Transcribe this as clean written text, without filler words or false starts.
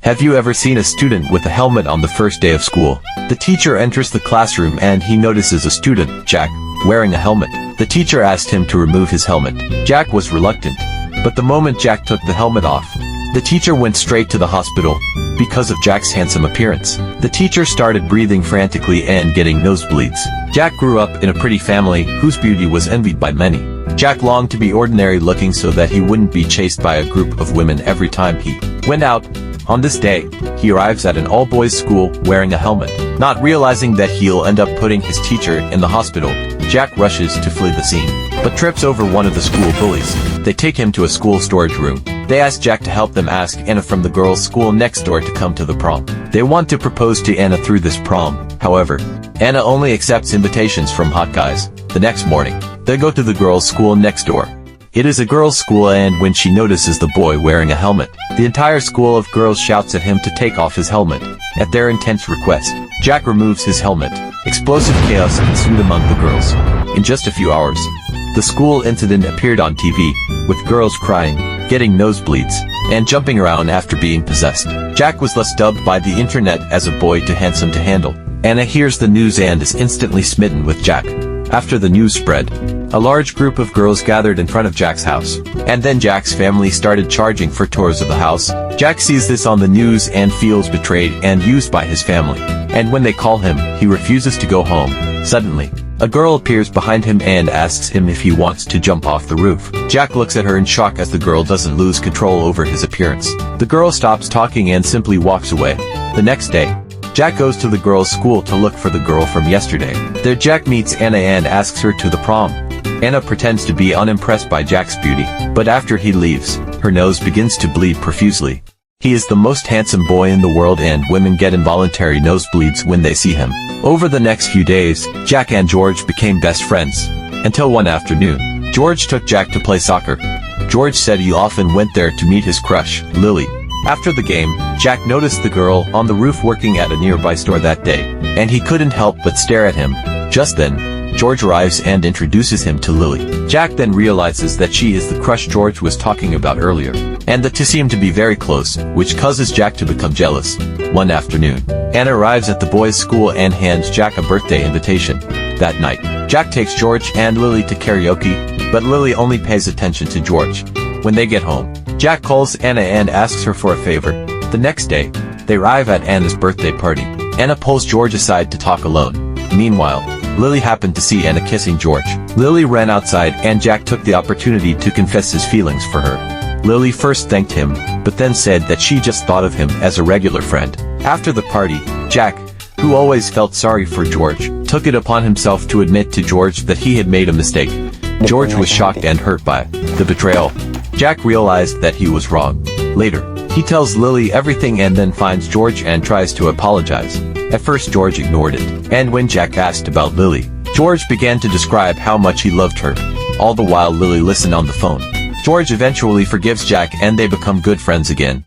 Have you ever seen a student with a helmet on the first day of school? The teacher enters the classroom and he notices a student, Jack, wearing a helmet. The teacher asked him to remove his helmet. Jack was reluctant, but the moment Jack took the helmet off, the teacher went straight to the hospital because of Jack's handsome appearance. The teacher started breathing frantically and getting nosebleeds. Jack grew up in a pretty family whose beauty was envied by many. Jack longed to be ordinary looking so that he wouldn't be chased by a group of women every time he went out. On this day, he arrives at an all-boys school wearing a helmet. Not realizing that he'll end up putting his teacher in the hospital, Jack rushes to flee the scene, but trips over one of the school bullies. They take him to a school storage room. They ask Jack to help them ask Anna from the girls' school next door to come to the prom. They want to propose to Anna through this prom. However, Anna only accepts invitations from hot guys. The next morning, they go to the girls' school next door. It is a girls' school, and when she notices the boy wearing a helmet, the entire school of girls shouts at him to take off his helmet. At their intense request, Jack removes his helmet. Explosive chaos ensued among the girls. In just a few hours, the school incident appeared on TV, with girls crying, getting nosebleeds, and jumping around after being possessed. Jack was thus dubbed by the internet as a boy too handsome to handle. Anna hears the news and is instantly smitten with Jack. After the news spread, a large group of girls gathered in front of Jack's house, and then Jack's family started charging for tours of the house. Jack sees this on the news and feels betrayed and used by his family, and when they call him, he refuses to go home. Suddenly, a girl appears behind him and asks him if he wants to jump off the roof. Jack looks at her in shock as the girl doesn't lose control over his appearance. The girl stops talking and simply walks away. The next day, Jack goes to the girls' school to look for the girl from yesterday. There Jack meets Anna and asks her to the prom. Anna pretends to be unimpressed by Jack's beauty, but after he leaves, her nose begins to bleed profusely. He is the most handsome boy in the world and women get involuntary nosebleeds when they see him. Over the next few days, Jack and George became best friends. Until one afternoon, George took Jack to play soccer. George said he often went there to meet his crush, Lily. After the game, Jack noticed the girl on the roof working at a nearby store that day, and he couldn't help but stare at him. Just then, George arrives and introduces him to Lily. Jack then realizes that she is the crush George was talking about earlier, and the two seem to be very close, which causes Jack to become jealous. One afternoon, Anna arrives at the boys' school and hands Jack a birthday invitation. That night, Jack takes George and Lily to karaoke, but Lily only pays attention to George. When they get home, Jack calls Anna and asks her for a favor. The next day, they arrive at Anna's birthday party. Anna pulls George aside to talk alone. Meanwhile, Lily happened to see Anna kissing George. Lily ran outside and Jack took the opportunity to confess his feelings for her. Lily first thanked him, but then said that she just thought of him as a regular friend. After the party, Jack, who always felt sorry for George, took it upon himself to admit to George that he had made a mistake. George was shocked and hurt by the betrayal. Jack realized that he was wrong. Later, he tells Lily everything and then finds George and tries to apologize. At first George ignored it, and when Jack asked about Lily, George began to describe how much he loved her. All the while Lily listened on the phone. George eventually forgives Jack and they become good friends again.